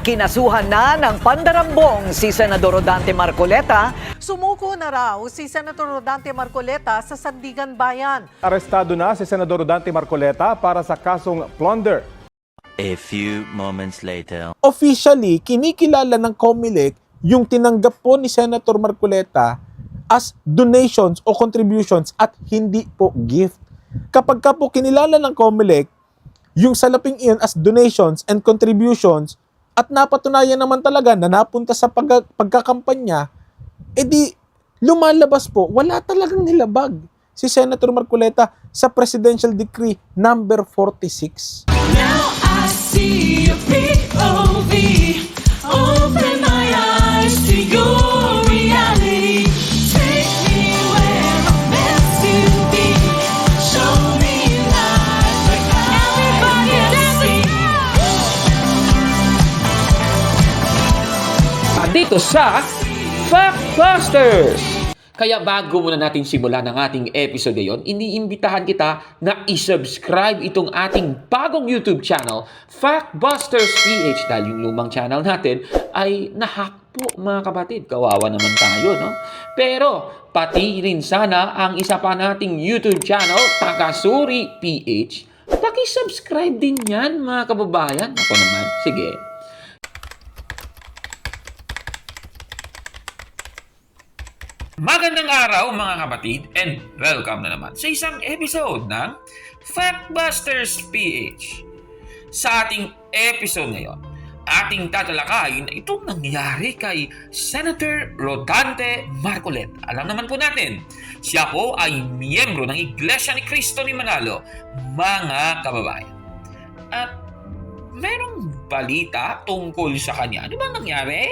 Kinasuhan na ng pandarambong si Senador Rodante Marcoleta. Sumuko na raw si Senator Rodante Marcoleta sa Sandigan Bayan. Arestado na si Senador Rodante Marcoleta para sa kasong plunder. A few moments later. Officially, kinikilala ng COMELEC yung tinanggap po ni Senator Marcoleta as donations o contributions at hindi po gift. Kapag ka po kinilala ng COMELEC yung salaping iyon as donations and contributions at napatunayan naman talaga na napunta sa pagkakampanya, edi lumalabas po, wala talagang nilabag si Senator Marcoleta sa Presidential Decree number 46. Now I see a POV. Open my eyes to your reality. Take me where I'm meant to be. Show me life like everybody dancing. Dito sa Factbusters! Kaya bago muna natin simulan ang ating episode ngayon, iniimbitahan kita na isubscribe itong ating bagong YouTube channel, Factbusters PH, dahil yung lumang channel natin ay nahack po mga kapatid. Kawawa naman tayo, no? Pero pati rin sana ang isa pa nating YouTube channel, Takasuri PH, paki-subscribe din yan mga kababayan. Ako naman, sige. Magandang araw mga kapatid and welcome na naman sa isang episode ng Factbusters PH. Sa ating episode ngayon, ating tatalakayin itong nangyari kay Senator Rodante Marcoleta. Alam naman po natin, siya po ay miyembro ng Iglesia ni Cristo ni Manalo, mga kababayan. At merong balita tungkol sa kanya. Ano bang nangyari?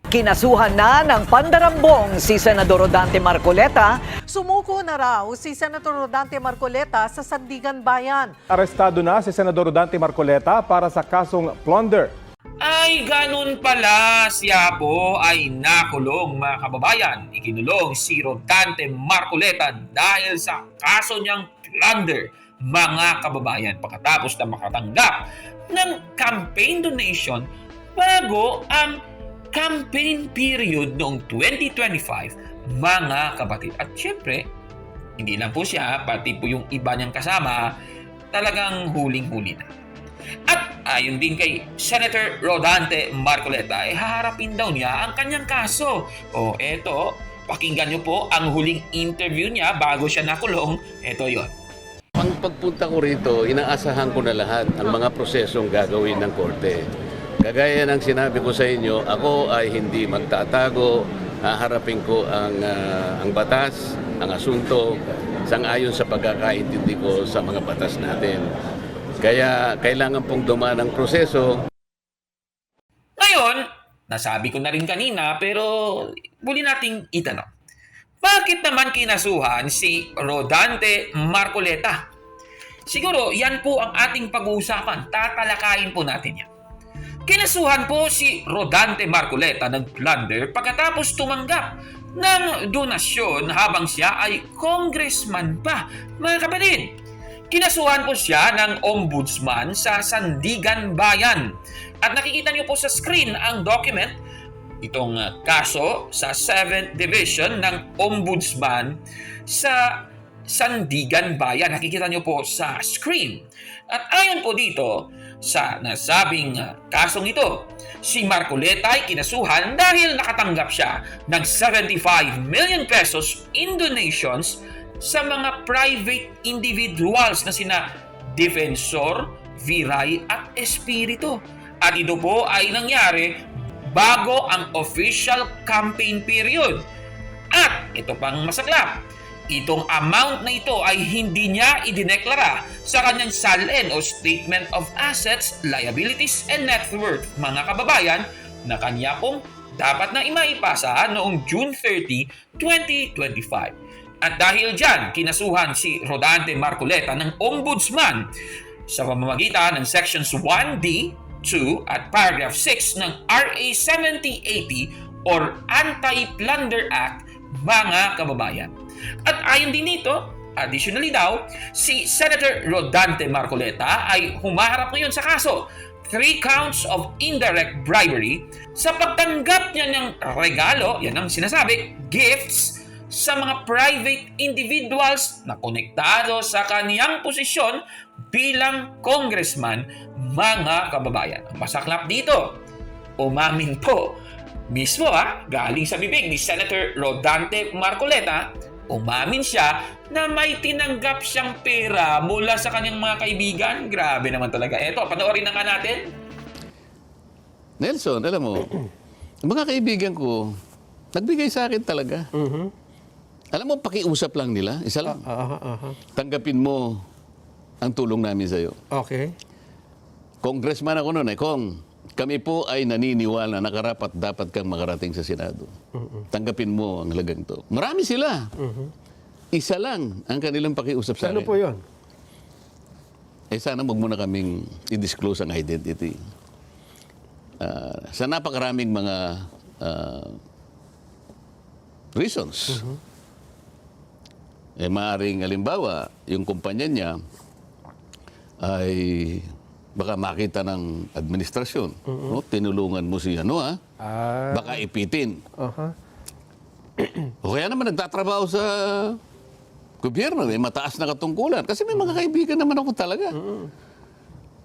Kinasuhan na ng pandarambong si Senador Rodante Marcoleta. Sumuko na raw si Senator Rodante Marcoleta sa Sandigan Bayan. Arestado na si Senador Rodante Marcoleta para sa kasong plunder. Ay, ganun pala. Siya po ay nakulong mga kababayan. Ikinulong si Rodante Marcoleta dahil sa kaso niyang plunder, mga kababayan, pagkatapos na makatanggap ng campaign donation bago ang campaign period noong 2025, mga kapatid. At syempre, hindi lang po siya, pati po yung iba niyang kasama, talagang huling-huli na. At ayon din kay Senator Rodante Marcoleta, haharapin daw niya ang kanyang kaso. O eto, pakinggan niyo po ang huling interview niya bago siya nakulong. Eto yon. Ang pagpunta ko rito, inaasahan ko na lahat ang mga prosesong gagawin ng korte. Kagaya ng sinabi ko sa inyo, ako ay hindi magtatago, haharapin ko ang batas, ang asunto, sang-ayon sa pagkakaintindi ko sa mga batas natin. Kaya kailangan pong dumaan ang proseso. Ngayon, nasabi ko na rin kanina pero muli nating itanong. Bakit naman kinasuhan si Rodante Marcoleta? Siguro yan po ang ating pag-uusapan. Tatalakayin po natin yan. Kinasuhan po si Rodante Marcoleta ng plunder pagkatapos tumanggap ng donasyon habang siya ay congressman pa. Mga kapatid, kinasuhan po siya ng ombudsman sa Sandigan Bayan. At nakikita niyo po sa screen ang document, itong kaso sa 7th Division ng Ombudsman sa Sandigan Bayan. Nakikita niyo po sa screen. At ayon po dito sa nasabing kasong ito, si Marcoleta ay kinasuhan dahil nakatanggap siya ng 75 million pesos in donations sa mga private individuals na sina Defensor, Viray at Espiritu. At ito po ay nangyari bago ang official campaign period. At ito pang masaklap, itong amount na ito ay hindi niya idineklara sa kanyang SALN o Statement of Assets, Liabilities, and Net Worth, mga kababayan, na kanya pong dapat na imaipasa noong June 30, 2025. At dahil dyan, kinasuhan si Rodante Marcoleta ng Ombudsman sa pamamagitan ng Sections 1D, 2 at Paragraph 6 ng RA 7080 or Anti-Plunder Act, mga kababayan. At ayon din dito, additionally daw, si Senator Rodante Marcoleta ay humaharap ngayon sa kaso 3 counts of indirect bribery sa pagtanggap niya ng regalo, yan ang sinasabi, gifts, sa mga private individuals na konektado sa kaniyang posisyon bilang congressman, mga kababayan. Ang masaklap dito, umamin po mismo galing sa bibig ni Senator Rodante Marcoleta, umamin siya na may tinanggap siyang pera mula sa kanyang mga kaibigan. Grabe naman talaga. Eto, panoorin na nga natin. Nelson, alam mo, mga kaibigan ko, nagbigay sa akin talaga. Alam mo, pakiusap lang nila, isa lang. Tanggapin mo ang tulong namin sa'yo. Okay. Congressman ako noon Kong, kami po ay naniniwala na karapat dapat kang makarating sa Senado. Tanggapin mo ang halagang to. Marami sila. Isa lang ang kanilang pakiusap sa akin. Ano po yun? Sana wag mo na kaming i-disclose ang identity. Sa napakaraming mga reasons. Maaaring halimbawa, yung kumpanya niya ay baka makita ng administrasyon. No? Tinulungan mo si baka ipitin. O kaya naman nagtatrabaho sa gobyerno, may mataas na katungkulan. Kasi may mga kaibigan naman ako talaga.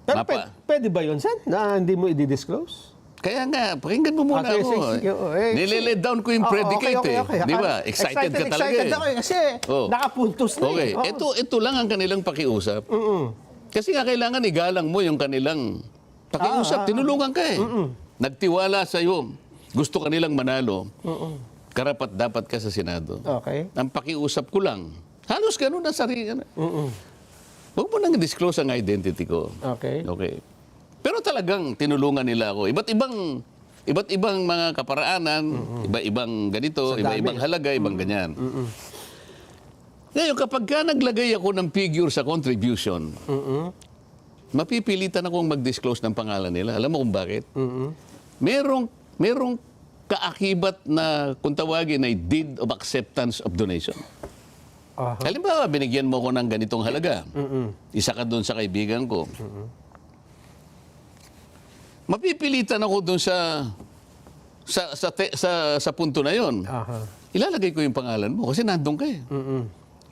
Pero pwede ba yun, Sen? Na hindi mo i-disclose? Kaya nga, pakinggan mo muna Okay, ako. sige. Nile-let down ko yung predicate Okay. Di ba? Excited ka talaga Excited ako kasi nakapuntos na Okay, ito lang ang kanilang pakiusap. Kasi nga kailangan igalang mo yung kanilang pakiusap. Tinulungan ka Nagtiwala sa'yo. Gusto kanilang manalo. Karapat dapat ka sa Senado. Okay. Ang pakiusap ko lang, halos ganun na sarili. Huwag mo nang disclose ang identity ko. Okay. Okay. Pero talagang tinulungan nila ako. Iba't ibang mga kaparaanan, iba-ibang ganito, iba-ibang halaga, ibang ganyan. Ngayon, kapag ka naglagay ako ng figure sa contribution, mapipilitan akong mag-disclose ng pangalan nila. Alam mo kung bakit? Merong kaakibat na, kung tawagin, ay deed of acceptance of donation. Halimbawa, binigyan mo ko ng ganitong halaga. Isa ka doon sa kaibigan ko. Mapipilitan ako doon sa punto na yon. Ilalagay ko yung pangalan mo kasi nandun ka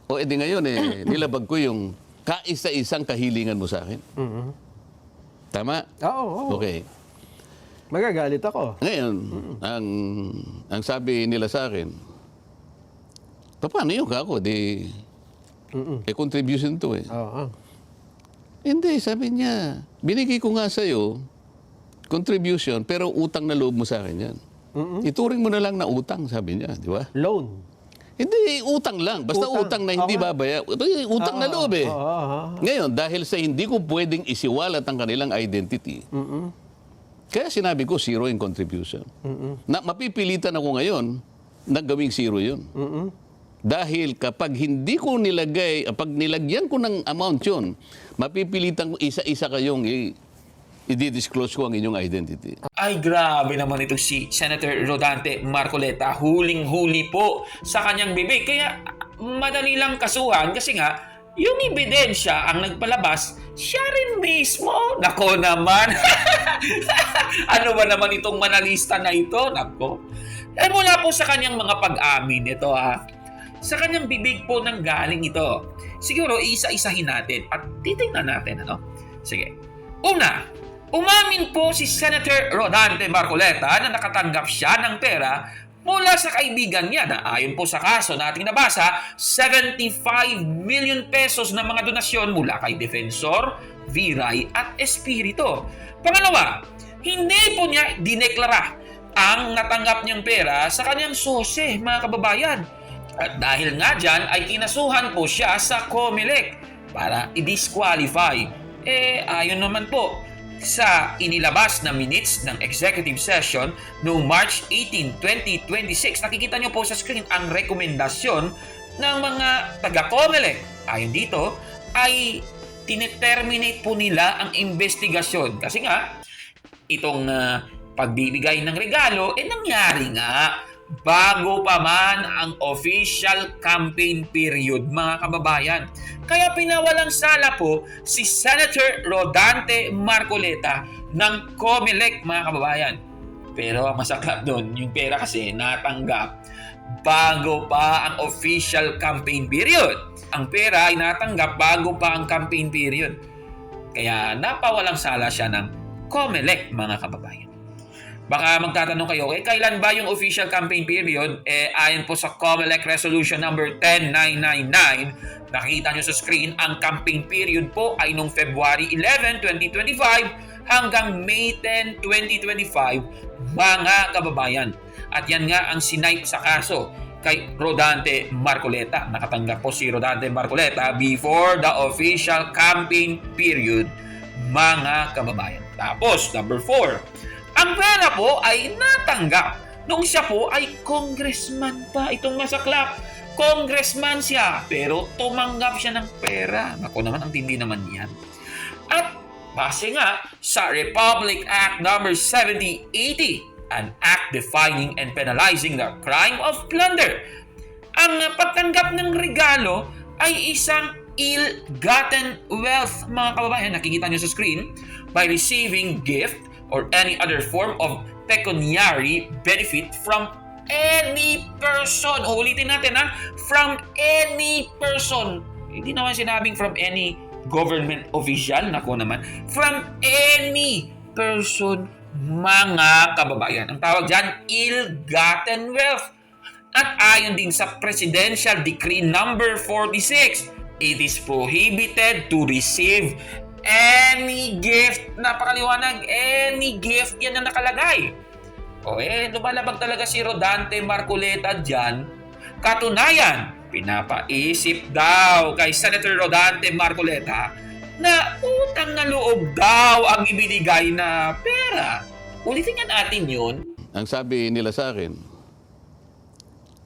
O edi ngayon nilabag ko yung kaisa-isang kahilingan mo sa akin. Tama? Oo. Okay. Magagalit ako. Ngayon, ang sabi nila sa akin, paano yun ka ako? Contribution to Hindi, sabi niya, binigay ko nga sa'yo, contribution, pero utang na loob mo sa akin yan. Ituring mo na lang na utang, sabi niya, di ba? Loan. Hindi, utang lang. Basta utang na hindi babaya. Utang na loob Ngayon, dahil sa hindi ko pwedeng isiwalat ang kanilang identity, kaya sinabi ko, zero in contribution. Na mapipilitan ako ngayon na gawing zero yun. Dahil kapag hindi ko nilagay, pag nilagyan ko ng amount yun, mapipilitan ko isa-isa kayong i-disclose ko ang inyong identity. Ay, grabe naman ito si Senator Rodante Marcoleta. Huling-huli po sa kanyang bibig. Kaya madali lang kasuhan kasi nga, yung ebidensya ang nagpalabas, siya rin mismo. Nako naman. Ano ba naman itong manalista na ito? Nako. Mula po sa kanyang mga pag-amin ito sa kanyang bibig po nang galing ito. Siguro isa-isahin natin at titingnan natin. Sige. Una, umamin po si Senator Rodante Marcoleta na nakatanggap siya ng pera mula sa kaibigan niya na ayon po sa kaso na ating nabasa, 75 million pesos na mga donasyon mula kay Defensor, Viray at Espiritu. Pangalawa, hindi po niya dineklara ang natanggap niyang pera sa kanyang sose, mga kababayan. At dahil nga dyan ay kinasuhan po siya sa COMELEC para i-disqualify. Ayon naman po sa inilabas na minutes ng executive session noong March 18, 2026. Nakikita niyo po sa screen ang rekomendasyon ng mga taga-COMELEC. Ayon dito ay tineterminate po nila ang investigasyon. Kasi nga, itong pagbibigay ng regalo, nangyari nga bago pa man ang official campaign period, mga kababayan. Kaya pinawalang sala po si Senator Rodante Marcoleta ng COMELEC, mga kababayan. Pero ang masaklap doon, yung pera kasi natanggap bago pa ang official campaign period. Ang pera ay natanggap bago pa ang campaign period. Kaya napawalang sala siya ng COMELEC, mga kababayan. Baka magtatanong kayo, kailan ba yung official campaign period? Ayon po sa COMELEC Resolution number 10999, nakita nyo sa screen, ang campaign period po ay nung February 11, 2025 hanggang May 10, 2025, mga kababayan. At yan nga ang sinight sa kaso kay Rodante Marcoleta. Nakatanggap po si Rodante Marcoleta before the official campaign period, mga kababayan. Tapos, number 4, ang pera po ay natanggap nung siya po ay congressman pa. Itong masaklap, congressman siya, pero tumanggap siya ng pera. Ako naman, ang tindi naman yan. At base nga sa Republic Act number 7080, an act defining and penalizing the crime of plunder, ang pagtanggap ng regalo ay isang ill-gotten wealth, mga kababayan. Nakikita nyo sa screen, by receiving gift or any other form of pecuniary benefit from any person. Ulitin natin ha, from any person. Hindi naman sinabing from any government official, nako naman. From any person, mga kababayan. Ang tawag dyan, ill-gotten wealth. At ayon din sa Presidential Decree number 46, it is prohibited to receive any gift. Napakaliwanag, any gift, yan ang nakalagay. Lumalabag talaga si Rodante Marcoleta dyan. Katunayan, pinapaisip daw kay Senator Rodante Marcoleta na utang na loob daw ang ibinigay na pera. Ulitin nga natin yun. Ang sabi nila sa akin,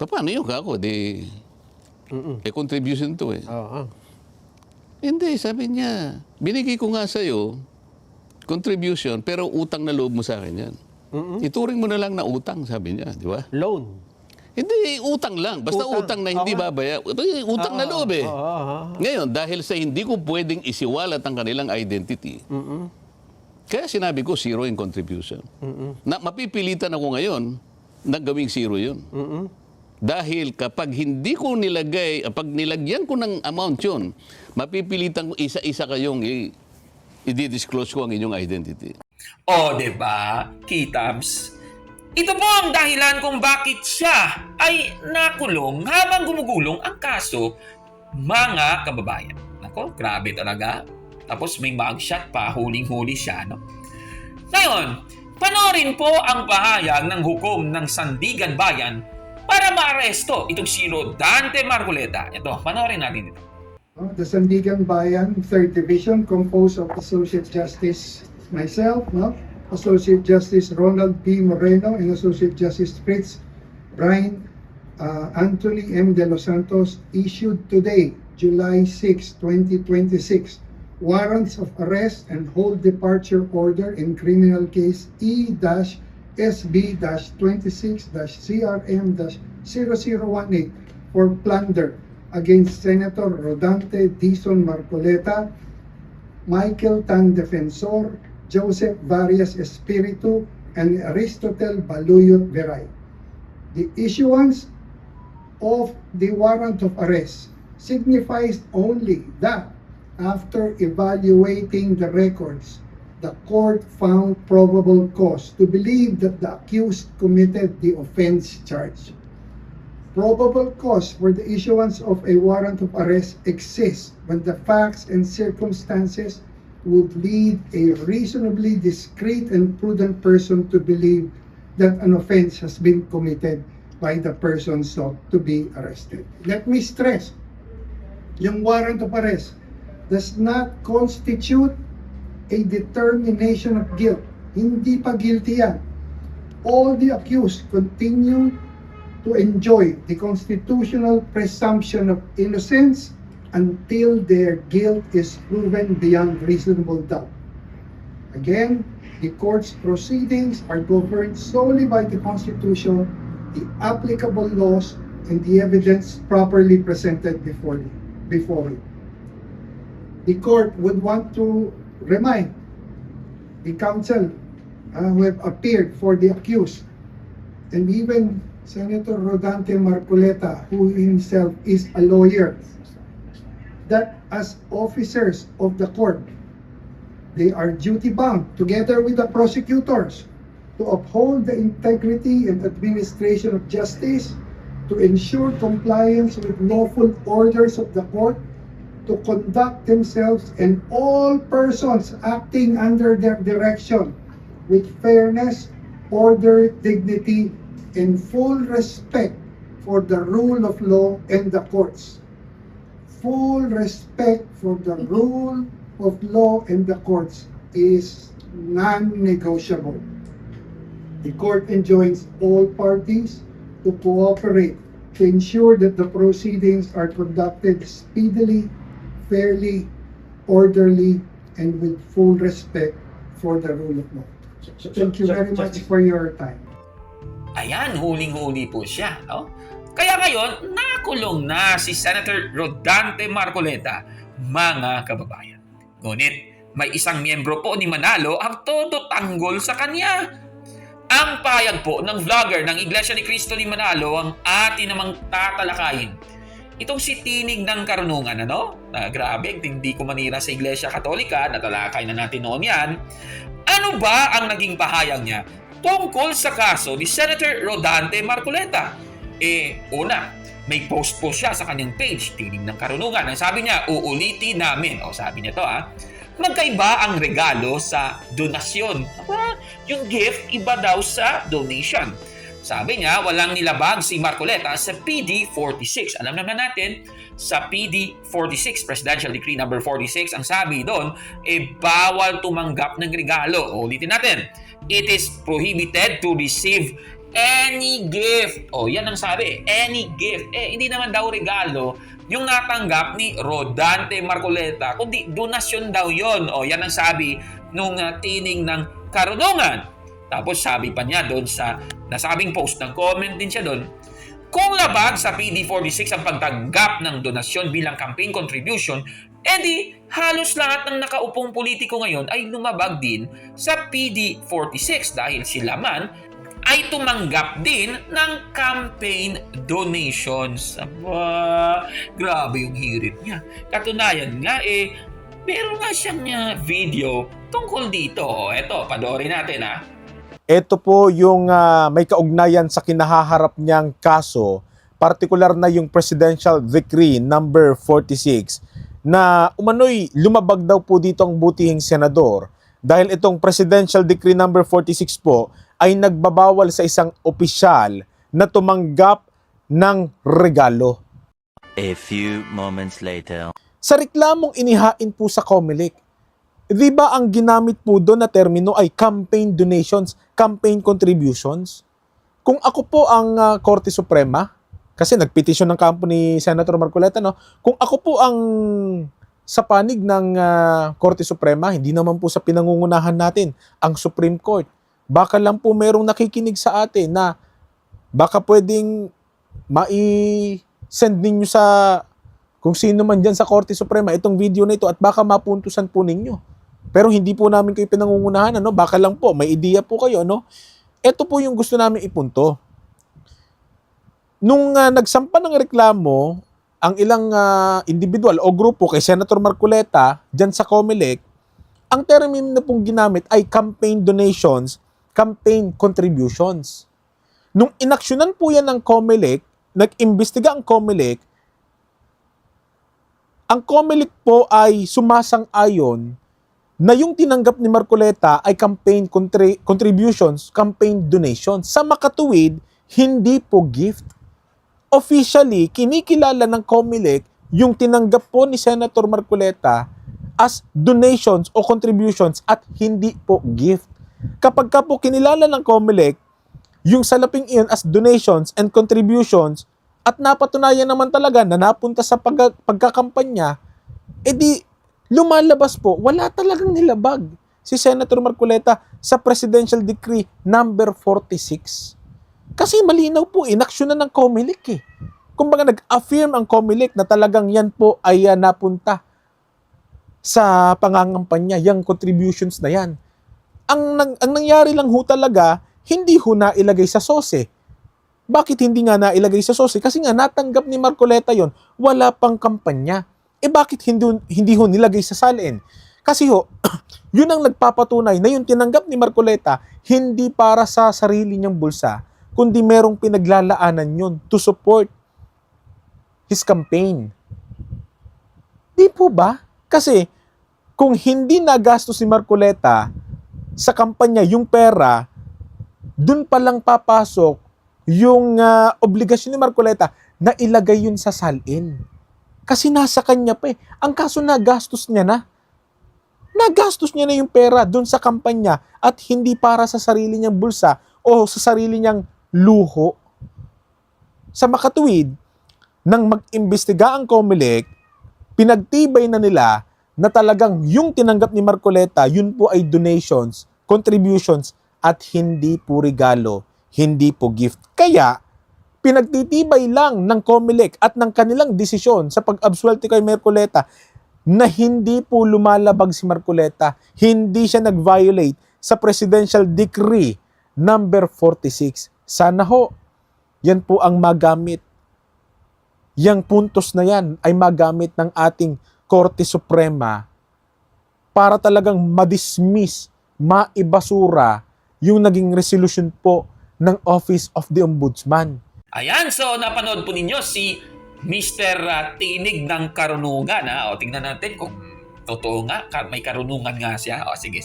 paano yun ako? Contribution to eh. Hindi, sabi niya, binigay ko nga sa'yo, contribution, pero utang na loob mo sa akin yan. Ituring mo na lang na utang, sabi niya, di ba? Loan. Hindi, utang lang. Basta utang na hindi babaya. Utang na loob eh. Ngayon, dahil sa hindi ko pwedeng isiwalat ang kanilang identity, kaya sinabi ko, zero in contribution. Na mapipilitan ako ngayon na gawing zero yun. Dahil kapag hindi ko nilagay, pag nilagyan ko ng amount yun, mapipilitan ko isa-isa kayong i-disclose ko ang inyong identity. Diba, Kitams? Ito po ang dahilan kung bakit siya ay nakulong habang gumugulong ang kaso, mga kababayan. Nako, grabe talaga. Tapos may mugshot pa, huling-huli siya, no? Ngayon, panoorin po ang pahayag ng hukom ng Sandigan Bayan para maaresto itong si Rodante Marcoleta. Ito, panoorin natin ito. The Sandigan Bayan 3rd Division, composed of Associate Justice myself, Associate Justice Ronald P. Moreno, and Associate Justice Fritz Brian Anthony M. De Los Santos, issued today, July 6, 2026, warrants of arrest and hold departure order in criminal case E-SB-26-CRM-0018 for plunder against Senator Rodante Dizon Marcoleta, Michael Tan Defensor, Joseph Varias Espiritu, and Aristotel Baluyot Veray. The issuance of the warrant of arrest signifies only that after evaluating the records, the court found probable cause to believe that the accused committed the offense charged. Probable cause for the issuance of a warrant of arrest exists when the facts and circumstances would lead a reasonably discreet and prudent person to believe that an offense has been committed by the person sought to be arrested. Let me stress, yung warrant of arrest does not constitute a determination of guilt. Hindi pa guilty yan. All the accused continue to enjoy the constitutional presumption of innocence until their guilt is proven beyond reasonable doubt. Again, the court's proceedings are governed solely by the Constitution the applicable laws and the evidence properly presented before it. The court would want to remind the counsel who have appeared for the accused, and even Senator Rodante Marcoleta, who himself is a lawyer, that as officers of the court, they are duty-bound, together with the prosecutors, to uphold the integrity and administration of justice, to ensure compliance with lawful orders of the court, to conduct themselves and all persons acting under their direction with fairness, order, dignity, and full respect for the rule of law and the courts. Full respect for the rule of law and the courts is non-negotiable. The court enjoins all parties to cooperate to ensure that the proceedings are conducted speedily, fairly, orderly, and with full respect for the rule of law. Thank you very much for your time. Ayan, huling-huli po siya. No? Kaya ngayon, nakulong na si Senator Rodante Marcoleta, mga kababayan. Ngunit, may isang miyembro po ni Manalo ang todo tanggol sa kanya. Ang payag po ng vlogger ng Iglesia ni Cristo ni Manalo ang atin namang tatalakayin. Itong si Tinig ng Karunungan, ano? Grabe, hindi ko manira sa Iglesia Katolika, natalakay na natin noon yan. Ano ba ang naging pahayag niya tungkol sa kaso ni Senator Rodante Marcoleta? Una, may post po siya sa kanyang page, Tinig ng Karunungan. Ang sabi niya, uulitin namin. Sabi niya to magkaiba ang regalo sa donasyon. Yung gift, iba daw sa donation. Sabi niya, walang nilabag si Marcoleta sa PD46. Alam naman natin, sa PD46, Presidential Decree number 46, ang sabi doon, bawal tumanggap ng regalo. Ulitin natin. It is prohibited to receive any gift. Yan ang sabi, any gift. Hindi naman daw regalo yung natanggap ni Rodante Marcoleta, kundi donasyon daw yon. Yan ang sabi nung Tinig ng Karunungan. Tapos sabi pa niya doon sa nasabing post, ng comment din siya doon, kung labag sa PD46 ang pagtanggap ng donasyon bilang campaign contribution, edi halos lahat ng nakaupong politiko ngayon ay lumabag din sa PD46 dahil sila man ay tumanggap din ng campaign donations. Grabe yung hirit niya. Katunayan nga, meron nga siyang video tungkol dito. Eto, panoorin natin Ito po yung may kaugnayan sa kinahaharap niyang kaso, partikular na yung Presidential Decree number 46 na umano'y lumabag daw po dito ang butihing senador dahil itong Presidential Decree number 46 po ay nagbabawal sa isang opisyal na tumanggap ng regalo. A few moments later. Sa reklamong inihain po sa COMELEC, di ba ang ginamit po doon na termino ay campaign donations, campaign contributions? Kung ako po ang Korte Suprema, kasi nagpetisyon ng kampo ni Senator Marcoleta, no? Kung ako po ang sa panig ng Korte Suprema, hindi naman po sa pinangungunahan natin, ang Supreme Court. Baka lang po merong nakikinig sa atin na baka pwedeng mai-send ninyo sa kung sino man dyan sa Korte Suprema itong video na ito at baka mapuntusan po ninyo. Pero hindi po namin kayo pinangungunahan, baka lang po, may ideya po kayo, Ito po yung gusto namin ipunto. Nung nagsampa ng reklamo, ang ilang individual o grupo kay Senator Marcoleta, dyan sa COMELEC, ang termino na pong ginamit ay campaign donations, campaign contributions. Nung inaksyonan po yan ng COMELEC, nag-imbestiga ang COMELEC po ay sumasang-ayon na yung tinanggap ni Marcoleta ay campaign contributions, campaign donations. Sa makatuwid, hindi po gift. Officially, kinikilala ng COMELEC yung tinanggap po ni Senator Marcoleta as donations o contributions at hindi po gift. Kapag ka po kinilala ng COMELEC yung salaping iyon as donations and contributions at napatunayan naman talaga na napunta sa pagkakampanya, edi lumalabas po, wala talagang nilabag si Senator Marcoleta sa Presidential Decree number 46. Kasi malinaw po, inaksyonan ng COMELEC eh. Kumbaga nag-affirm ang COMELEC na talagang yan po ay napunta sa pangangampanya, yung contributions na yan. Ang nangyari lang ho talaga, hindi ho nailagay sa SOSE. Bakit hindi nga nailagay sa SOSE? Kasi nga natanggap ni Marcoleta yon, wala pang kampanya. Bakit hindi ho nilagay sa SALN? Kasi ho, yun ang nagpapatunay na yung tinanggap ni Marcoleta, hindi para sa sarili niyang bulsa, kundi merong pinaglalaanan yun to support his campaign. Di po ba? Kasi kung hindi nagastos si Marcoleta sa kampanya yung pera, dun pa lang papasok yung obligasyon ni Marcoleta na ilagay yun sa SALN. Kasi nasa kanya pa eh. Ang kaso nagastos niya na. Nagastos niya na yung pera dun sa kampanya at hindi para sa sarili niyang bulsa o sa sarili niyang luho. Sa makatuwid, nang mag-imbestiga ang COMELEC, pinagtibay na nila na talagang yung tinanggap ni Marcoleta, yun po ay donations, contributions, at hindi po regalo, hindi po gift. Kaya, pinagtitibay lang ng COMELEC at ng kanilang desisyon sa pag-absuelte kay Marcoleta na hindi po lumalabag si Marcoleta, hindi siya nag-violate sa Presidential Decree number 46. Sana ho, yan po ang magamit. Yang puntos na yan ay magamit ng ating Korte Suprema para talagang madismiss, maibasura yung naging resolution po ng Office of the Ombudsman. Ayan, so napanood po ninyo si Mr. Tinig ng Karunungan. O, tingnan natin kung totoo nga, may karunungan nga siya. O, sige.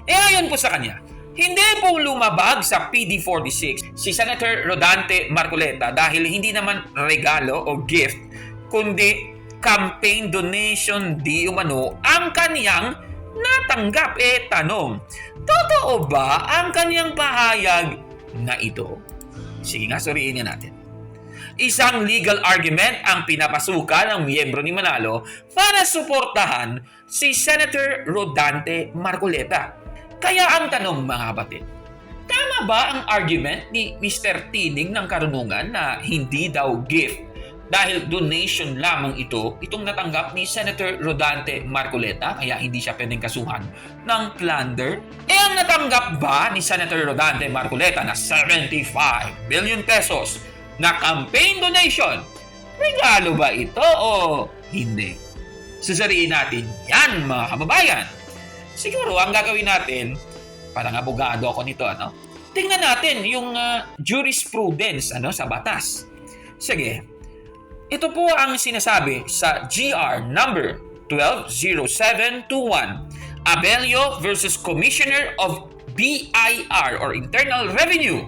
Ayon po sa kanya, hindi po lumabag sa PD46 si Senator Rodante Marcoleta dahil hindi naman regalo o gift, kundi campaign donation di umano ang kaniyang natanggap. Tanong, totoo ba ang kaniyang pahayag na ito? Sige nga, suriin niya natin. Isang legal argument ang pinapasukan ng miyembro ni Manalo para suportahan si Senator Rodante Marcoleta. Kaya ang tanong, mga kapatid, tama ba ang argument ni Mr. Tinig ng Karunungan na hindi daw gift dahil donation lamang itong natanggap ni Senator Rodante Marcoleta, kaya hindi siya pwedeng kasuhan ng plunder? Ang natanggap ba ni Senator Rodante Marcoleta na 75 billion pesos na campaign donation, regalo ba ito o hindi? Susuriin natin yan, mga kababayan. Siguro ang gagawin natin, parang abogado ako nito, tingnan natin yung jurisprudence sa batas. Sige, ito po ang sinasabi sa GR number 120721, Abelio versus Commissioner of BIR or Internal Revenue.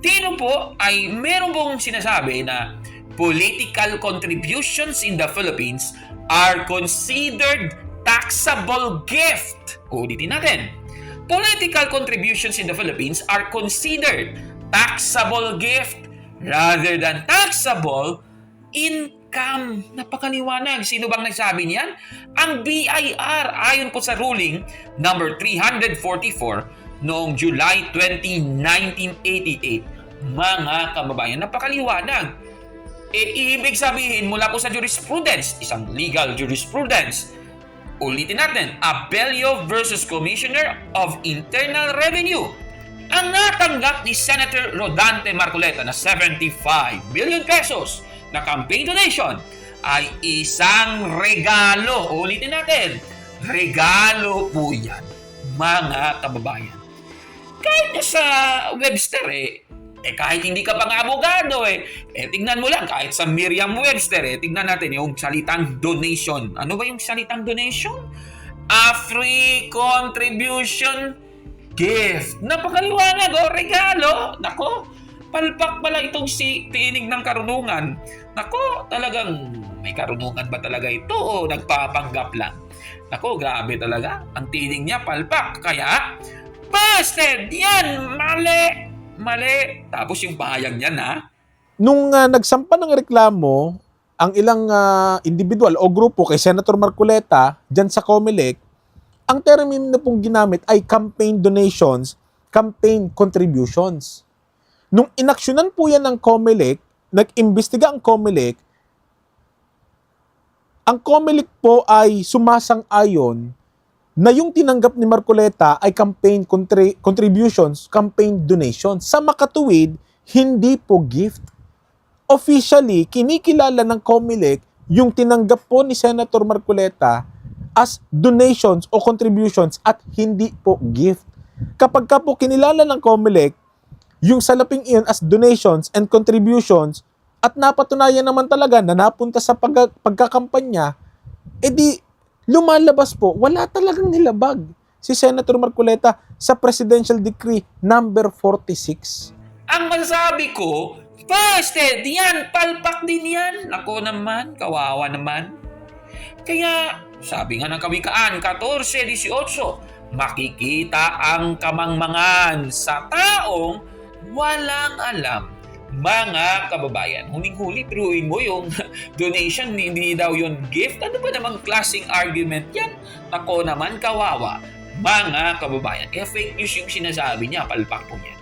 Dito po ay meron pong sinasabi na political contributions in the Philippines are considered taxable gift. Ulitin natin. Political contributions in the Philippines are considered taxable gift rather than taxable income. Napakaliwanag. Sino bang nagsabi niyan? Ang BIR, ayon po sa ruling number 344 noong July 20, 1988. Mga kababayan, napakaliwanag. Ibig sabihin mula po sa jurisprudence, isang legal jurisprudence. Ulitin natin, Abelio versus Commissioner of Internal Revenue. Ang natanggap ni Senator Rodante Marcoleta na 75 billion pesos na campaign donation ay isang regalo. Ulitin natin, regalo po yan, mga kababayan. Kahit sa Webster kahit hindi ka pang abogado tingnan mo lang, kahit sa Merriam-Webster tingnan natin yung salitang donation. Ano ba yung salitang donation? A free contribution gift. Napakaliwanag, regalo. Nako, palpak pala itong si Tinig ng Karunungan. Nako, talagang may karunungan ba talaga ito o nagpapanggap lang? Nako, grabe talaga. Ang tinig niya palpak. Kaya, busted! Yan! Mali! Tapos yung pahayag niya na Nung nagsampa ng reklamo ang ilang individual o grupo kay Senator Marcoleta dyan sa COMELEC, ang termino na pong ginamit ay campaign donations, campaign contributions. Nung inaksyonan po yan ng COMELEC, nag-imbestiga ang COMELEC po ay sumasang-ayon na yung tinanggap ni Marcoleta ay campaign contributions, campaign donations. Sa makatuwid, hindi po gift. Officially, kinikilala ng COMELEC yung tinanggap po ni Senator Marcoleta as donations o contributions at hindi po gift. Kapag ka po kinilala ng COMELEC yung salaping iyon as donations and contributions at napatunayan naman talaga na napunta sa pagkakampanya, edi lumalabas po, wala talagang nilabag si Senator Marcoleta sa Presidential Decree number 46. Ang masasabi ko, busted yan, palpak din yan. Ako naman, kawawa naman. Kaya, sabi nga ng Kawikaan 14:18, makikita ang kamangmangan sa taong walang alam. Mga kababayan, huling-huli, piruin mo yung donation, hindi daw yun gift. Ano ba namang klaseng argument yan? Ako naman, kawawa. Mga kababayan, fake news yung sinasabi niya, palpak po niya.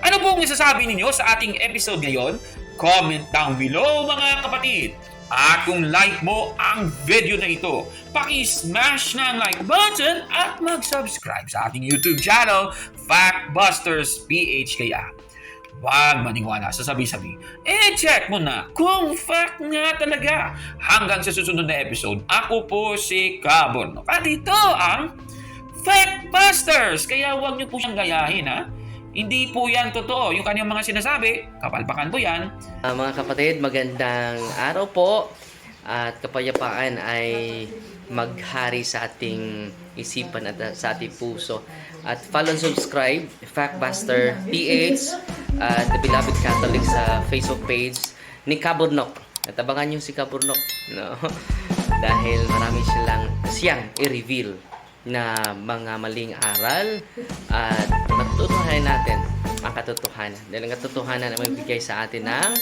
Ano pong isasabi ninyo sa ating episode ngayon? Comment down below, mga kapatid. At kung like mo ang video na ito, paki-smash na ang like button at mag-subscribe sa ating YouTube channel, Factbusters PH. Kaya huwag maniwala sa sabi-sabi. Check mo na kung fact nga talaga. Hanggang sa susunod na episode, ako po si Caborno. At ito ang Factbusters. Kaya huwag niyo po siyang gayahin, ha? Hindi po yan totoo. Yung kanyang mga sinasabi, kapalpakan po yan. Mga kapatid, magandang araw po. At kapayapaan ay maghari sa ating isipan at sa ating puso. At follow and subscribe, Factbuster PH at The Beloved Catholic sa Facebook page ni Caburnok. At abangan nyo si Caburnok, no? Dahil marami siyang i-reveal na mga maling aral at matutuhanan natin ang katotohanan. Dahil ang katotohanan ay magbigay sa atin ng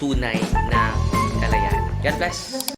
tunay na kalayaan. God bless!